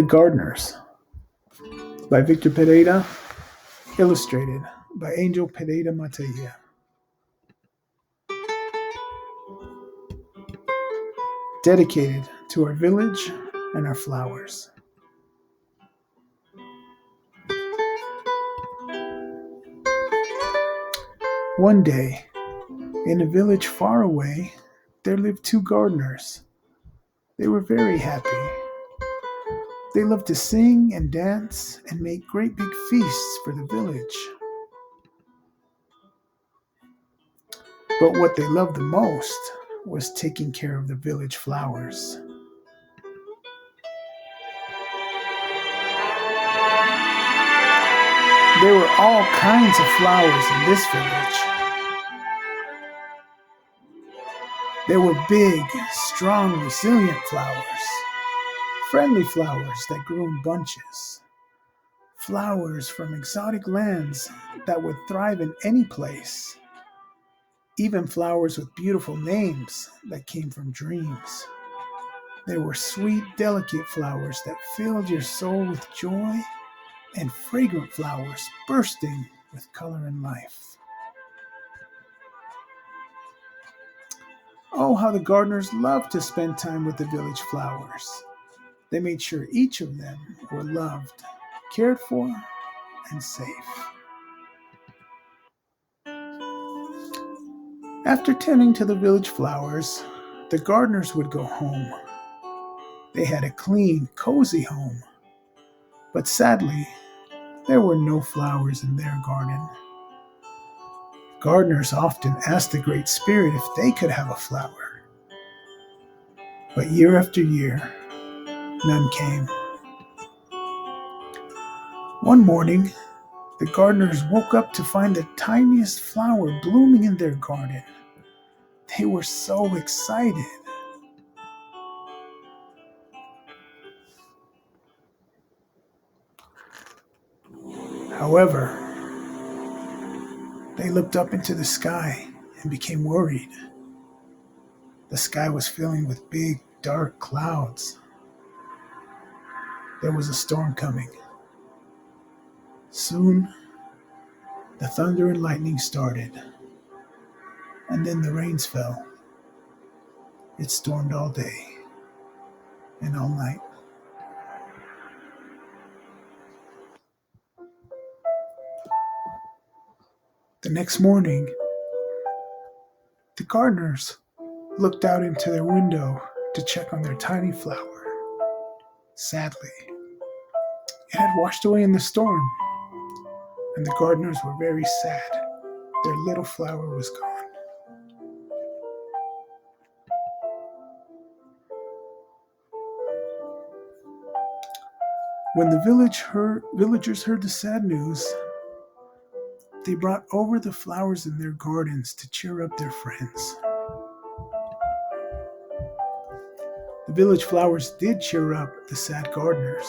The Gardners by Victor Pereira, illustrated by Angel Pereira Mataya. Dedicated to our village and our flowers. One day, in a village far away, there lived two gardeners. They were very happy. They loved to sing and dance and make great big feasts for the village. But what they loved the most was taking care of the village flowers. There were all kinds of flowers in this village. There were big, strong, resilient flowers, friendly flowers that grew in bunches, flowers from exotic lands that would thrive in any place, even flowers with beautiful names that came from dreams. There were sweet, delicate flowers that filled your soul with joy, and fragrant flowers bursting with color and life. Oh, how the gardeners loved to spend time with the village flowers. They made sure each of them were loved, cared for, and safe. After tending to the village flowers, the gardeners would go home. They had a clean, cozy home. But sadly, there were no flowers in their garden. Gardeners often asked the Great Spirit if they could have a flower. But year after year, none came. One morning, the gardeners woke up to find the tiniest flower blooming in their garden. They were so excited. However, they looked up into the sky and became worried. The sky was filling with big, dark clouds. There was a storm coming. Soon, the thunder and lightning started, and then the rains fell. It stormed all day and all night. The next morning, the gardeners looked out into their window to check on their tiny flower. Sadly, it had washed away in the storm, and the gardeners were very sad. Their little flower was gone. When the villagers heard the sad news, they brought over the flowers in their gardens to cheer up their friends. The village flowers did cheer up the sad gardeners,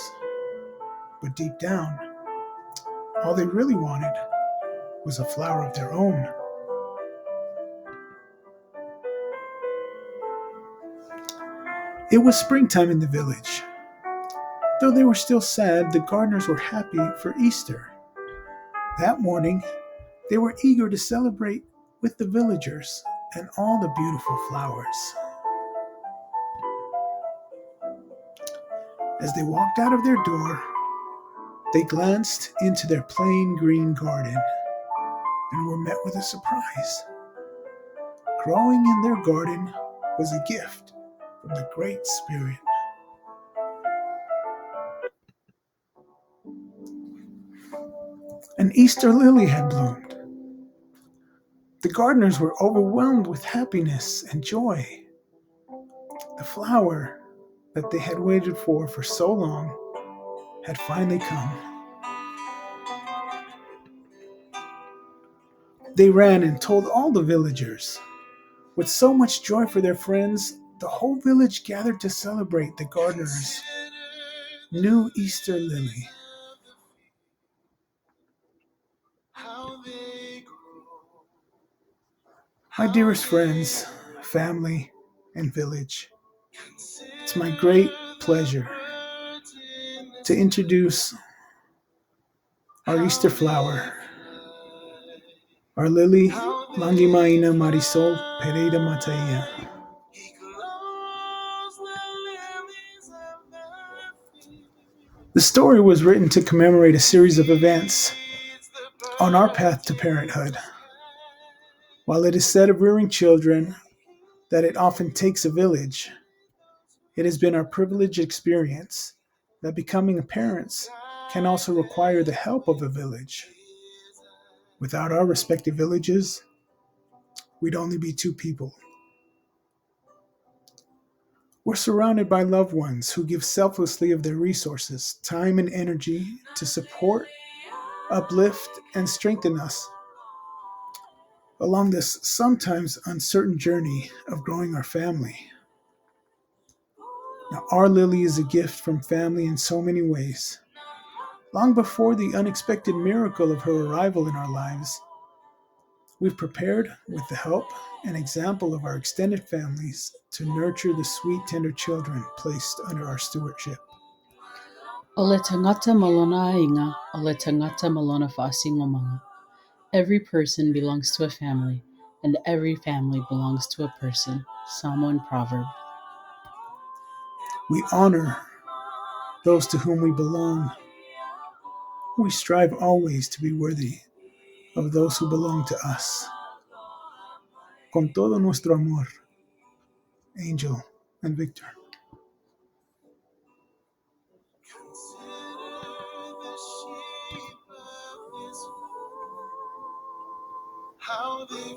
but deep down, all they really wanted was a flower of their own. It was springtime in the village. Though they were still sad, the gardeners were happy for Easter. That morning, they were eager to celebrate with the villagers and all the beautiful flowers. As they walked out of their door, they glanced into their plain green garden and were met with a surprise. Growing in their garden was a gift from the Great Spirit. An Easter lily had bloomed. The gardeners were overwhelmed with happiness and joy. The flower that they had waited for so long had finally come. They ran and told all the villagers. With so much joy for their friends, the whole village gathered to celebrate the gardener's new Easter lily. My dearest friends, family, and village, it's my great pleasure to introduce our Easter flower, our lily, Langimaina Marisol Pereira Mataia. The story was written to commemorate a series of events on our path to parenthood. While it is said of rearing children that it often takes a village, it has been our privileged experience that becoming a parent can also require the help of a village. Without our respective villages, we'd only be two people. We're surrounded by loved ones who give selflessly of their resources, time, and energy to support, uplift, and strengthen us along this sometimes uncertain journey of growing our family. Now, our Lily is a gift from family in so many ways. Long before the unexpected miracle of her arrival in our lives, we've prepared, with the help and example of our extended families, to nurture the sweet, tender children placed under our stewardship. O le tangata malona ainga, o le tangata malona fa'asingomanga. Every person belongs to a family, and every family belongs to a person. Samoan proverb. We honor those to whom we belong. We strive always to be worthy of those who belong to us. Con todo nuestro amor, Angel and Victor. How they